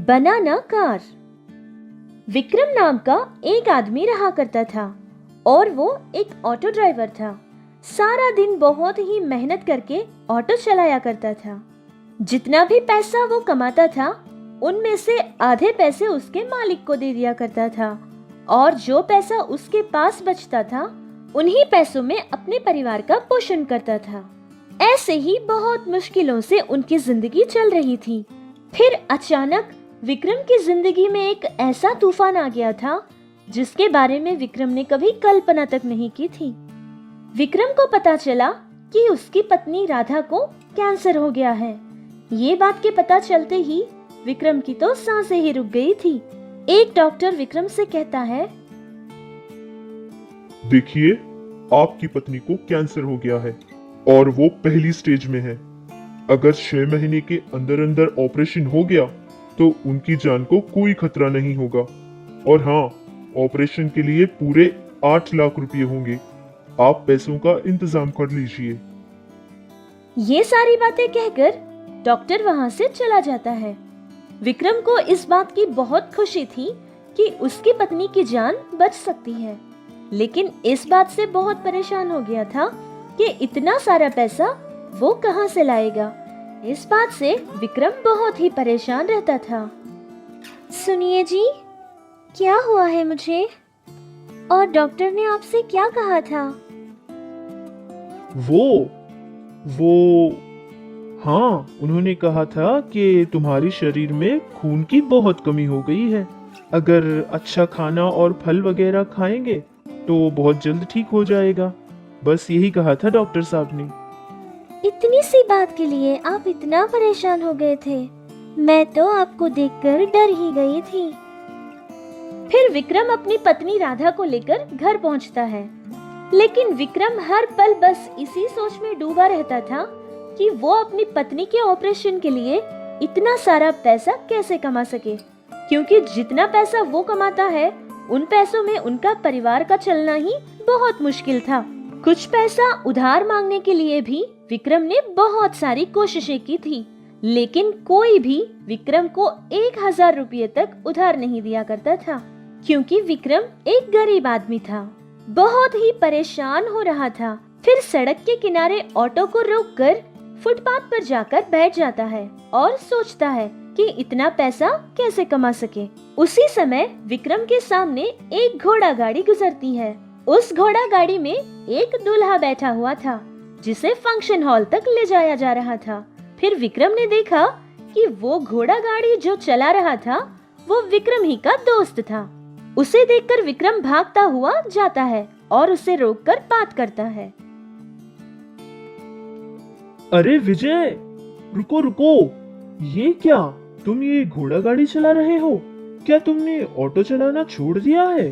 बनाना car. Vikram नाम का एक आदमी रहा करता था और वो एक ऑटो ड्राइवर था। सारा दिन बहुत ही मेहनत करके ऑटो चलाया करता था। जितना भी पैसा वो कमाता था उनमें से आधे पैसे उसके मालिक को दे दिया करता था और जो पैसा उसके पास बचता था उन्हीं पैसों में अपने परिवार का पोषण करता था। ऐसे ही बहुत मुश्किलों से उनकी जिंदगी चल रही थी। फिर अचानक विक्रम की जिंदगी में एक ऐसा तूफान आ गया था जिसके बारे में विक्रम ने कभी कल्पना तक नहीं की थी। विक्रम को पता चला कि उसकी पत्नी राधा को कैंसर हो गया है। ये बात के पता चलते ही विक्रम की तो सांसें ही रुक गई थी। एक डॉक्टर विक्रम से कहता है, देखिए, आपकी पत्नी को कैंसर हो गया है और वो पहली स्टेज में है। अगर 6 महीने के अंदर अंदर ऑपरेशन हो गया तो उनकी जान को कोई खतरा नहीं होगा। और हाँ, ऑपरेशन के लिए पूरे 8 लाख रुपए होंगे। आप पैसों का इंतजाम कर लीजिए। ये सारी बातें कहकर डॉक्टर वहां से चला जाता है। विक्रम को इस बात की बहुत खुशी थी कि उसकी पत्नी की जान बच सकती है, लेकिन इस बात से बहुत परेशान हो गया था कि इतना सारा पैसा वो कहां से लाएगा। इस बात से विक्रम बहुत ही परेशान रहता था। सुनिए जी, क्या हुआ है मुझे? और डॉक्टर ने आपसे क्या कहा था? वो हाँ, उन्होंने कहा था कि तुम्हारे शरीर में खून की बहुत कमी हो गई है। अगर अच्छा खाना और फल वगैरह खाएंगे तो बहुत जल्द ठीक हो जाएगा। बस यही कहा था डॉक्टर साहब ने। इतनी सी बात के लिए आप इतना परेशान हो गए थे? मैं तो आपको देखकर डर ही गई थी। फिर विक्रम अपनी पत्नी राधा को लेकर घर पहुंचता है, लेकिन विक्रम हर पल बस इसी सोच में डूबा रहता था कि वो अपनी पत्नी के ऑपरेशन के लिए इतना सारा पैसा कैसे कमा सके, क्योंकि जितना पैसा वो कमाता है उन पैसों में उनका परिवार का चलना ही बहुत मुश्किल था। कुछ पैसा उधार मांगने के लिए भी विक्रम ने बहुत सारी कोशिशें की थी, लेकिन कोई भी विक्रम को 1000 रुपये तक उधार नहीं दिया करता था, क्योंकि विक्रम एक गरीब आदमी था। बहुत ही परेशान हो रहा था। फिर सड़क के किनारे ऑटो को रोककर फुटपाथ पर जाकर बैठ जाता है और सोचता है कि इतना पैसा कैसे कमा सके। उसी समय विक्रम के सामने एक घोड़ा गाड़ी गुजरती है। उस घोड़ा गाड़ी में एक दूल्हा बैठा हुआ था जिसे फंक्शन हॉल तक ले जाया जा रहा था। फिर विक्रम ने देखा कि वो घोड़ा गाड़ी जो चला रहा था वो विक्रम ही का दोस्त था। उसे देखकर विक्रम भागता हुआ जाता है और उसे रोककर बात करता है। अरे विजय, रुको रुको, ये क्या? तुम ये घोड़ा गाड़ी चला रहे हो? क्या तुमने ऑटो चलाना छोड़ दिया है?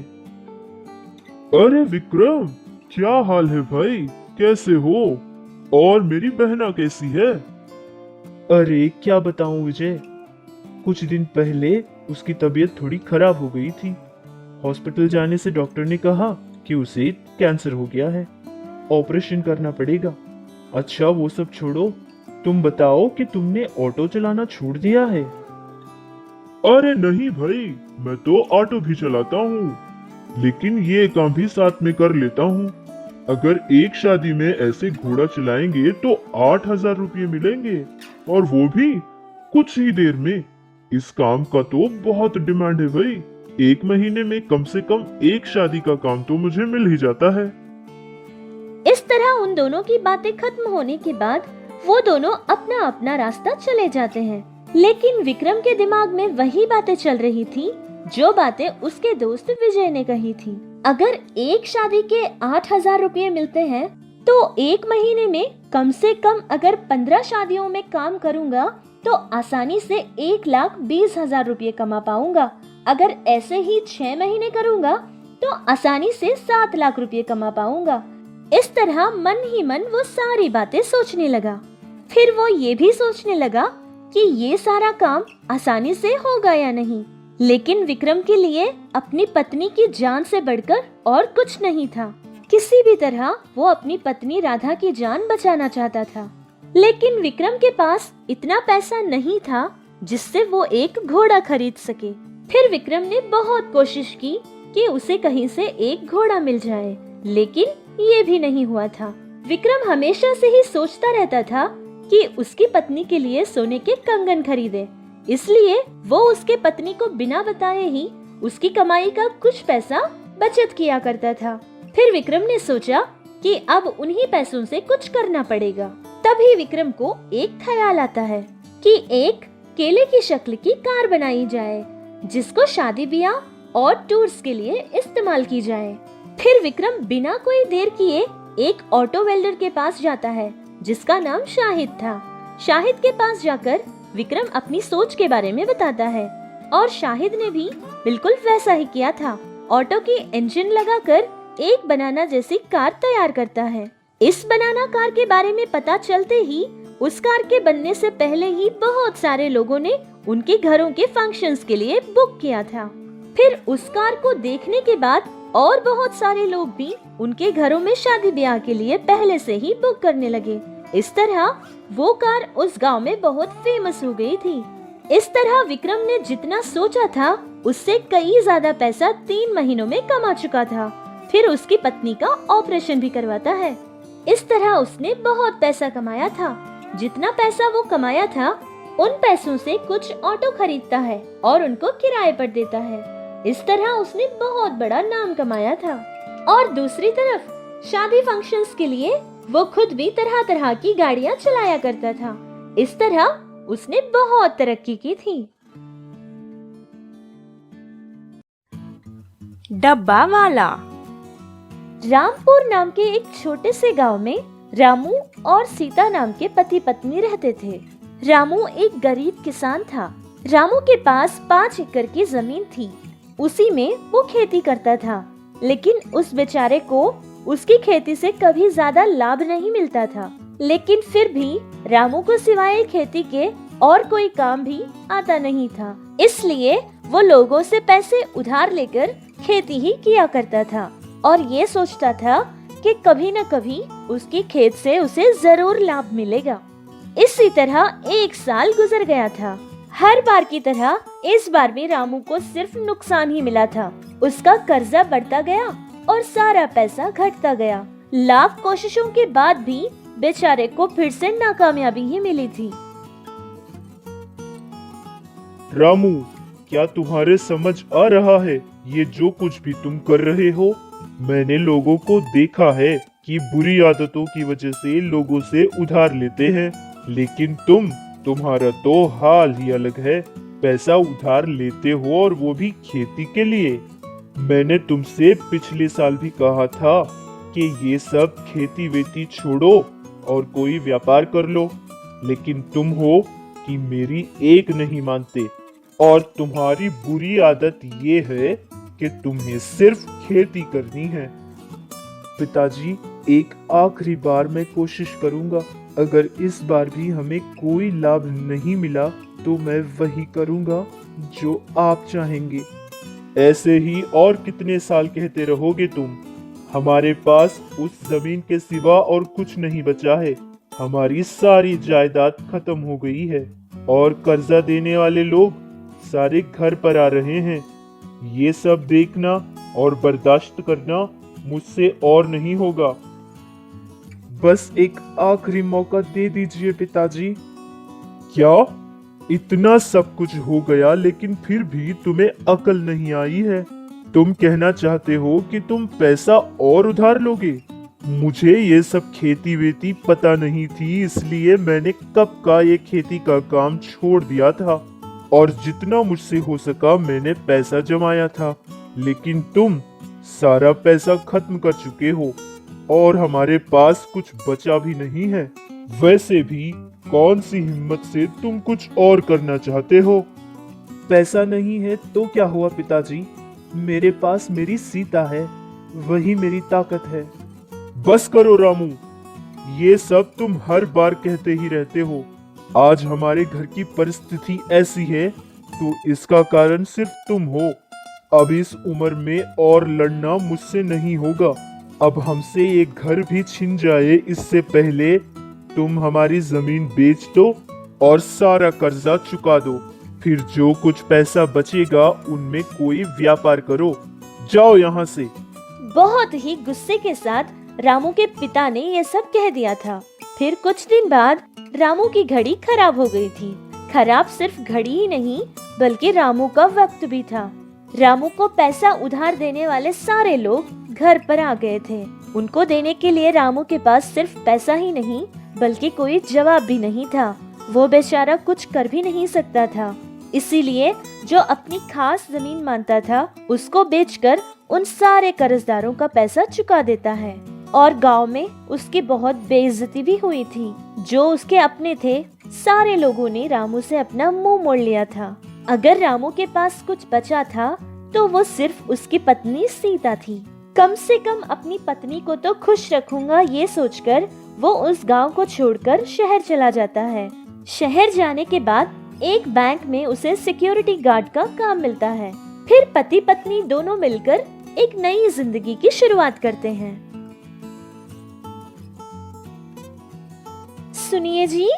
अरे विक्रम, क्या हाल है भाई? कैसे हो? और मेरी बहना कैसी है? अरे क्या बताऊं विजय, कुछ दिन पहले उसकी तबीयत थोड़ी खराब हो गई थी। हॉस्पिटल जाने से डॉक्टर ने कहा कि उसे कैंसर हो गया है, ऑपरेशन करना पड़ेगा। अच्छा वो सब छोड़ो, तुम बताओ कि तुमने ऑटो चलाना छोड़ दिया है? अरे नहीं भाई, मैं तो ऑटो भी चलाता हूँ, लेकिन ये काम भी साथ में कर लेता हूँ। अगर एक शादी में ऐसे घोड़ा चलाएंगे तो 8000 रुपये मिलेंगे, और वो भी कुछ ही देर में। इस काम का तो बहुत डिमांड है भाई। 1 महीने में कम से कम एक शादी का काम तो मुझे मिल ही जाता है। इस तरह उन दोनों की बातें खत्म होने के बाद वो दोनों अपना अपना रास्ता चले जाते हैं, लेकिन विक्रम के दिमाग में वही बातें चल रही थी जो बातें उसके दोस्त विजय ने कही थी। अगर एक शादी के 8000 रुपये मिलते हैं तो 1 महीने में कम से कम अगर 15 शादियों में काम करूंगा तो आसानी से 1,20,000 रुपये कमा पाऊंगा। अगर ऐसे ही 6 महीने करूंगा तो आसानी से 7 लाख रुपये कमा पाऊंगा। इस तरह मन ही मन वो सारी बातें सोचने लगा। फिर वो ये भी सोचने लगा कि ये सारा काम आसानी से होगा या नहीं, लेकिन विक्रम के लिए अपनी पत्नी की जान से बढ़कर और कुछ नहीं था। किसी भी तरह वो अपनी पत्नी राधा की जान बचाना चाहता था, लेकिन विक्रम के पास इतना पैसा नहीं था जिससे वो एक घोड़ा खरीद सके। फिर विक्रम ने बहुत कोशिश की कि उसे कहीं से एक घोड़ा मिल जाए, लेकिन ये भी नहीं हुआ था। विक्रम हमेशा से ही सोचता रहता था कि उसकी पत्नी के लिए सोने के कंगन खरीदे, इसलिए वो उसके पत्नी को बिना बताए ही उसकी कमाई का कुछ पैसा बचत किया करता था। फिर विक्रम ने सोचा कि अब उन्हीं पैसों से कुछ करना पड़ेगा। तभी विक्रम को एक ख्याल आता है कि एक केले की शक्ल की कार बनाई जाए, जिसको शादी ब्याह और टूर्स के लिए इस्तेमाल की जाए। फिर विक्रम बिना कोई देर किए एक ऑटो वेल्डर के पास जाता है, जिसका नाम शाहिद था। शाहिद के पास जाकर विक्रम अपनी सोच के बारे में बताता है और शाहिद ने भी बिल्कुल वैसा ही किया था। ऑटो की इंजन लगाकर एक बनाना जैसी कार तैयार करता है। इस बनाना कार के बारे में पता चलते ही उस कार के बनने से पहले ही बहुत सारे लोगों ने उनके घरों के फंक्शंस के लिए बुक किया था। फिर उस कार को देखने के बाद और बहुत सारे लोग भी उनके घरों में शादी ब्याह के लिए पहले से ही बुक करने लगे। इस तरह वो कार उस गांव में बहुत फेमस हो गई थी। इस तरह विक्रम ने जितना सोचा था उससे कई ज्यादा पैसा 3 महीनों में कमा चुका था। फिर उसकी पत्नी का ऑपरेशन भी करवाता है। इस तरह उसने बहुत पैसा कमाया था। जितना पैसा वो कमाया था उन पैसों से कुछ ऑटो खरीदता है और उनको किराए पर देता है। इस तरह उसने बहुत बड़ा नाम कमाया था। और दूसरी तरफ शादी फंक्शंस के लिए वो खुद भी तरह तरह की गाड़ियां चलाया करता था। इस तरह उसने बहुत तरक्की की थी। डब्बा वाला। रामपुर नाम के एक छोटे से गांव में रामू और सीता नाम के पति पत्नी रहते थे। रामू एक गरीब किसान था। रामू के पास 5 एकड़ की जमीन थी। उसी में वो खेती करता था, लेकिन उस बेचारे को उसकी खेती से कभी ज्यादा लाभ नहीं मिलता था। लेकिन फिर भी रामू को सिवाय खेती के और कोई काम भी आता नहीं था, इसलिए वो लोगों से पैसे उधार लेकर खेती ही किया करता था और ये सोचता था कि कभी न कभी उसकी खेत से उसे जरूर लाभ मिलेगा। इसी तरह 1 साल गुजर गया था। हर बार की तरह इस बार भी रामू को सिर्फ नुकसान ही मिला था। उसका कर्जा बढ़ता गया और सारा पैसा घटता गया। लाख कोशिशों के बाद भी बेचारे को फिर से नाकामयाबी ही मिली थी। रामू, क्या तुम्हारे समझ आ रहा है ये जो कुछ भी तुम कर रहे हो? मैंने लोगों को देखा है कि बुरी आदतों की वजह से लोगों से उधार लेते हैं, लेकिन तुम्हारा तो हाल ही अलग है। पैसा उधार लेते हो और वो भी खेती के लिए। मैंने तुमसे पिछले साल भी कहा था कि ये सब खेती वेती छोड़ो और कोई व्यापार कर लो, लेकिन तुम हो कि मेरी एक नहीं मानते। और तुम्हारी बुरी आदत ये है कि तुम्हें सिर्फ खेती करनी है। पिताजी, एक आखिरी बार मैं कोशिश करूंगा। अगर इस बार भी हमें कोई लाभ नहीं मिला तो मैं वही करूंगा जो आप चाहेंगे। ऐसे ही और कितने साल कहते रहोगे तुम? हमारे पास उस जमीन के सिवा और कुछ नहीं बचा है। हमारी सारी जायदाद खत्म हो गई है और कर्जा देने वाले लोग सारे घर पर आ रहे हैं। ये सब देखना और बर्दाश्त करना मुझसे और नहीं होगा। बस एक आखिरी मौका दे दीजिए पिताजी। क्या इतना सब कुछ हो गया लेकिन फिर भी तुम्हें अकल नहीं आई है? तुम कहना चाहते हो कि तुम पैसा और उधार लोगे? मुझे ये सब खेती वेती पता नहीं थी, इसलिए मैंने कब का ये खेती का काम छोड़ दिया था और जितना मुझसे हो सका मैंने पैसा जमाया था। लेकिन तुम सारा पैसा खत्म कर चुके हो और हमारे पास कुछ बचा भी नहीं है। वैसे भी कौन सी हिम्मत से तुम कुछ और करना चाहते हो? पैसा नहीं है तो क्या हुआ पिताजी? मेरे पास मेरी सीता है, वही मेरी ताकत है। बस करो रामू, ये सब तुम हर बार कहते ही रहते हो। आज हमारे घर की परिस्थिति ऐसी है तो इसका कारण सिर्फ तुम हो। अब इस उम्र में और लड़ना मुझसे नहीं होगा। अब हमसे ये घर भी छिन जाए इससे पहले तुम हमारी जमीन बेच दो और सारा कर्जा चुका दो। फिर जो कुछ पैसा बचेगा उनमें कोई व्यापार करो। जाओ यहाँ से। बहुत ही गुस्से के साथ रामू के पिता ने ये सब कह दिया था। फिर कुछ दिन बाद रामू की घड़ी खराब हो गई थी। खराब सिर्फ घड़ी ही नहीं बल्कि रामू का वक्त भी था। रामू को पैसा उधार देने वाले सारे लोग घर पर आ गए थे। उनको देने के लिए रामू के पास सिर्फ पैसा ही नहीं बल्कि कोई जवाब भी नहीं था। वो बेचारा कुछ कर भी नहीं सकता था। इसीलिए जो अपनी खास जमीन मानता था उसको बेचकर उन सारे कर्जदारों का पैसा चुका देता है। और गांव में उसकी बहुत बेइज्जती भी हुई थी। जो उसके अपने थे सारे लोगों ने रामू से अपना मुंह मोड़ लिया था। अगर रामू के पास कुछ बचा था तो वो सिर्फ उसकी पत्नी सीता थी। कम से कम अपनी पत्नी को तो खुश रखूंगा ये सोचकर वो उस गांव को छोड़कर शहर चला जाता है। शहर जाने के बाद एक बैंक में उसे सिक्योरिटी गार्ड का काम मिलता है। फिर पति पत्नी दोनों मिलकर एक नई जिंदगी की शुरुआत करते हैं। सुनिए जी,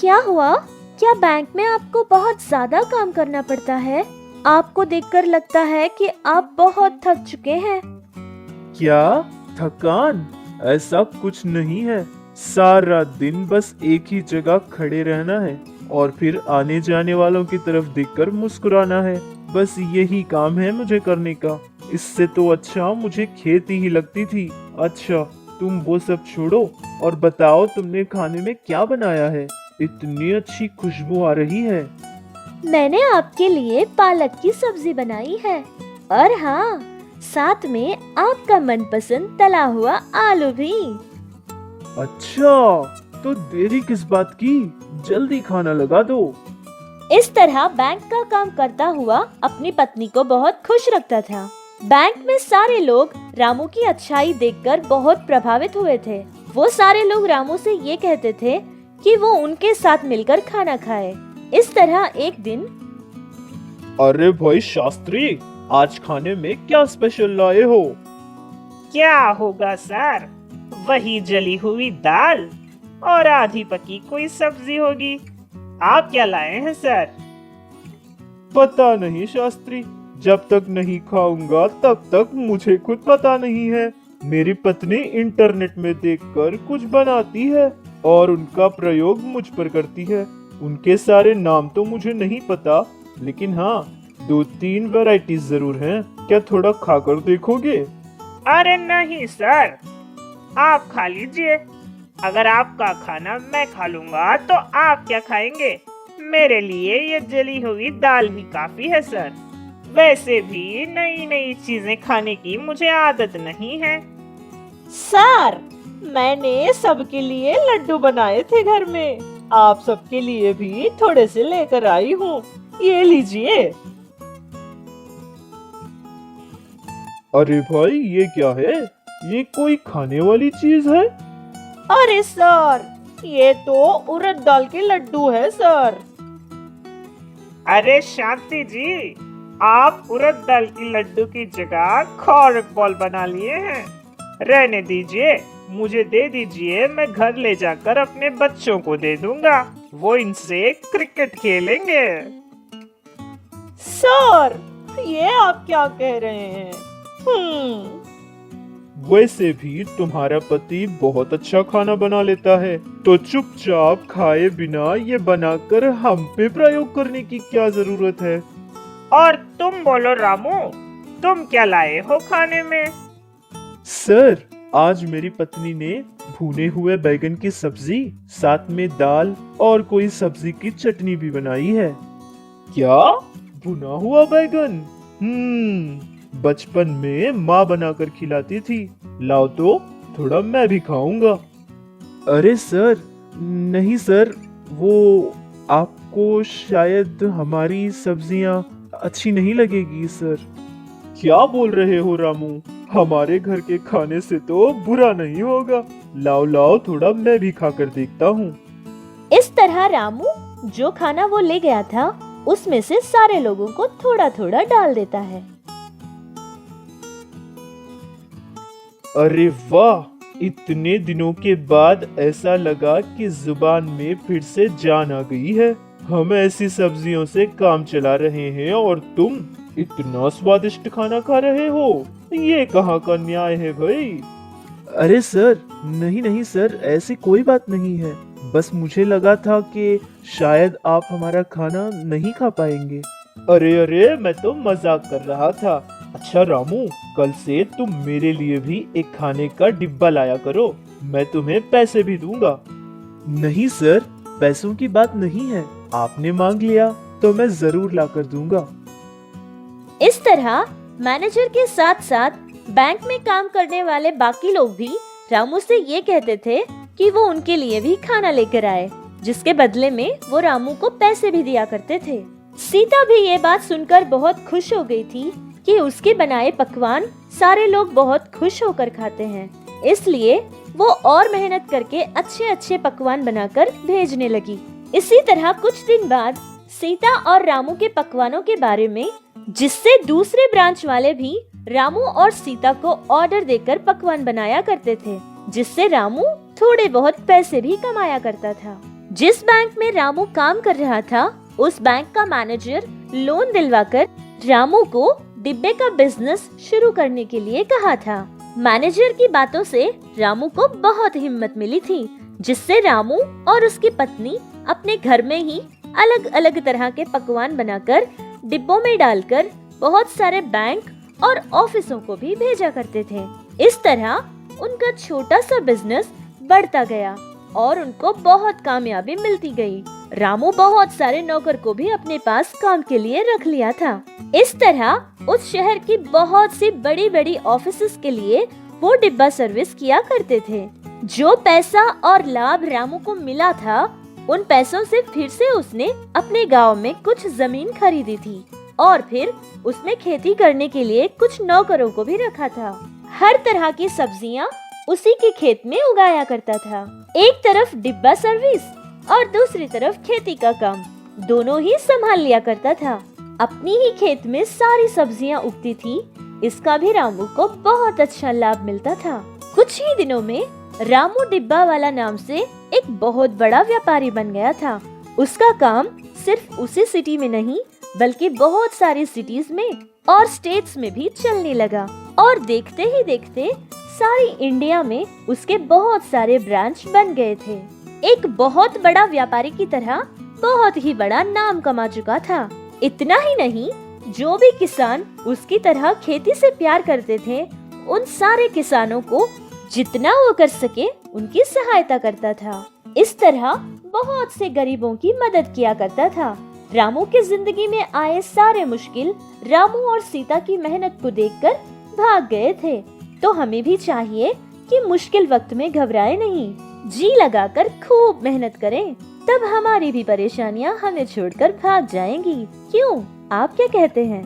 क्या हुआ? क्या बैंक में आपको बहुत ज्यादा काम करना पड़ता है? आपको देखकर लगता है कि आप बहुत थक चुके हैं। क्या थकान? ऐसा कुछ नहीं है। सारा दिन बस एक ही जगह खड़े रहना है और फिर आने जाने वालों की तरफ देखकर मुस्कुराना है। बस यही काम है मुझे करने का। इससे तो अच्छा मुझे खेती ही लगती थी। अच्छा, तुम वो सब छोड़ो और बताओ तुमने खाने में क्या बनाया है? इतनी अच्छी खुशबू आ रही है। मैंने आपके लिए पालक की सब्जी बनाई है और हाँ, साथ में आपका मनपसंद तला हुआ आलू भी। अच्छा, तो देरी किस बात की? जल्दी खाना लगा दो। इस तरह बैंक का काम करता हुआ अपनी पत्नी को बहुत खुश रखता था। बैंक में सारे लोग रामू की अच्छाई देखकर बहुत प्रभावित हुए थे। वो सारे लोग रामू से ये कहते थे कि वो उनके साथ मिलकर खाना खाए। इस तरह एक दिन, अरे भाई शास्त्री, आज खाने में क्या स्पेशल लाए हो? क्या होगा सर? वही जली हुई दाल और आधी पकी कोई सब्जी होगी। आप क्या लाए हैं सर? पता नहीं शास्त्री, जब तक नहीं खाऊंगा तब तक मुझे खुद पता नहीं है। मेरी पत्नी इंटरनेट में देखकर कुछ बनाती है और उनका प्रयोग मुझ पर करती है। उनके सारे नाम तो मुझे नहीं पता, लेकिन हाँ, 2-3 वैरायटीज जरूर हैं। क्या थोड़ा खाकर देखोगे? अरे नहीं सर, आप खा लीजिए। अगर आपका खाना मैं खा लूंगा तो आप क्या खाएंगे? मेरे लिए ये जली हुई दाल ही काफी है सर। वैसे भी नई नई चीजें खाने की मुझे आदत नहीं है। सर, मैंने सबके लिए लड्डू बनाए थे घर में। आप सबके लिए भी थोड़े से लेकर आई हूँ। ये लीजिए। अरे भाई, ये क्या है? ये कोई खाने वाली चीज है? अरे सर, ये तो उड़द दाल के लड्डू है सर। अरे शांति जी, आप उड़द दाल की लड्डू की जगह खौरक बॉल बना लिए हैं। रहने दीजिए, मुझे दे दीजिए। मैं घर ले जाकर अपने बच्चों को दे दूंगा, वो इनसे क्रिकेट खेलेंगे। सर, ये आप क्या कह रहे हैं? वैसे भी तुम्हारा पति बहुत अच्छा खाना बना लेता है, तो चुपचाप खाए बिना ये बनाकर हम पे प्रयोग करने की क्या जरूरत है? और तुम बोलो रामू, तुम क्या लाए हो खाने में? सर, आज मेरी पत्नी ने भुने हुए बैगन की सब्जी, साथ में दाल और कोई सब्जी की चटनी भी बनाई है। क्या? भुना हुआ बैगन? बचपन में माँ बनाकर खिलाती थी। लाओ तो थोड़ा मैं भी खाऊंगा। अरे सर, नहीं सर, वो आपको शायद हमारी सब्जियां अच्छी नहीं लगेगी सर। क्या बोल रहे हो रामू? हमारे घर के खाने से तो बुरा नहीं होगा। लाओ लाओ, थोड़ा मैं भी खाकर देखता हूँ। इस तरह रामू जो खाना वो ले गया था उसमें से सारे लोगों को थोड़ा थोड़ा डाल देता है। अरे वाह, इतने दिनों के बाद ऐसा लगा कि जुबान में फिर से जान आ गई है। हम ऐसी सब्जियों से काम चला रहे हैं और तुम इतना स्वादिष्ट खाना खा रहे हो। ये कहाँ का न्याय है भाई? अरे सर, नहीं नहीं सर, ऐसी कोई बात नहीं है। बस मुझे लगा था कि शायद आप हमारा खाना नहीं खा पाएंगे। अरे अरे, मैं तो मजाक कर रहा था। अच्छा रामू, कल से तुम मेरे लिए भी एक खाने का डिब्बा लाया करो, मैं तुम्हें पैसे भी दूंगा। नहीं सर, पैसों की बात नहीं है, आपने मांग लिया तो मैं जरूर ला कर दूंगा। इस तरह मैनेजर के साथ साथ बैंक में काम करने वाले बाकी लोग भी रामू से ये कहते थे कि वो उनके लिए भी खाना लेकर आए, जिसके बदले में वो रामू को पैसे भी दिया करते थे। सीता भी ये बात सुनकर बहुत खुश हो गई थी कि उसके बनाए पकवान सारे लोग बहुत खुश होकर खाते हैं, इसलिए वो और मेहनत करके अच्छे अच्छे पकवान बनाकर भेजने लगी। इसी तरह कुछ दिन बाद सीता और रामू के पकवानों के बारे में, जिससे दूसरे ब्रांच वाले भी रामू और सीता को ऑर्डर देकर पकवान बनाया करते थे, जिससे रामू थोड़े बहुत पैसे भी कमाया करता था। जिस बैंक में रामू काम कर रहा था, उस बैंक का मैनेजर लोन दिलवाकर रामू को डिब्बे का बिजनेस शुरू करने के लिए कहा था। मैनेजर की बातों से रामू को बहुत हिम्मत मिली थी, जिससे रामू और उसकी पत्नी अपने घर में ही अलग अलग तरह के पकवान बनाकर डिब्बों में डालकर बहुत सारे बैंक और ऑफिसों को भी भेजा करते थे। इस तरह उनका छोटा सा बिजनेस बढ़ता गया और उनको बहुत कामयाबी मिलती गई। रामू बहुत सारे नौकर को भी अपने पास काम के लिए रख लिया था। इस तरह उस शहर की बहुत सी बड़ी बड़ी ऑफिसेस के लिए वो डिब्बा सर्विस किया करते थे। जो पैसा और लाभ रामू को मिला था, उन पैसों से फिर से उसने अपने गांव में कुछ जमीन खरीदी थी और फिर उसमें खेती करने के लिए कुछ नौकरों को भी रखा था। हर तरह की सब्जियां उसी के खेत में उगाया करता था। एक तरफ डिब्बा सर्विस और दूसरी तरफ खेती का काम, दोनों ही संभाल लिया करता था। अपनी ही खेत में सारी सब्जियां उगती थी, इसका भी रामू को बहुत अच्छा लाभ मिलता था। कुछ ही दिनों में रामू डिब्बा वाला नाम से एक बहुत बड़ा व्यापारी बन गया था। उसका काम सिर्फ उसी सिटी में नहीं, बल्कि बहुत सारी सिटीज में और स्टेट्स में भी चलने लगा और देखते ही देखते सारी इंडिया में उसके बहुत सारे ब्रांच बन गए थे। एक बहुत बड़ा व्यापारी की तरह बहुत ही बड़ा नाम कमा चुका था। इतना ही नहीं, जो भी किसान उसकी तरह खेती से प्यार करते थे, उन सारे किसानों को जितना वो कर सके उनकी सहायता करता था। इस तरह बहुत से गरीबों की मदद किया करता था। रामू की जिंदगी में आए सारे मुश्किल रामू और सीता की मेहनत को देखकर भाग गए थे। तो हमें भी चाहिए कि मुश्किल वक्त में घबराए नहीं, जी लगाकर खूब मेहनत करें, तब हमारी भी परेशानियां हमें छोड़कर भाग जाएंगी। क्यों, आप क्या कहते हैं?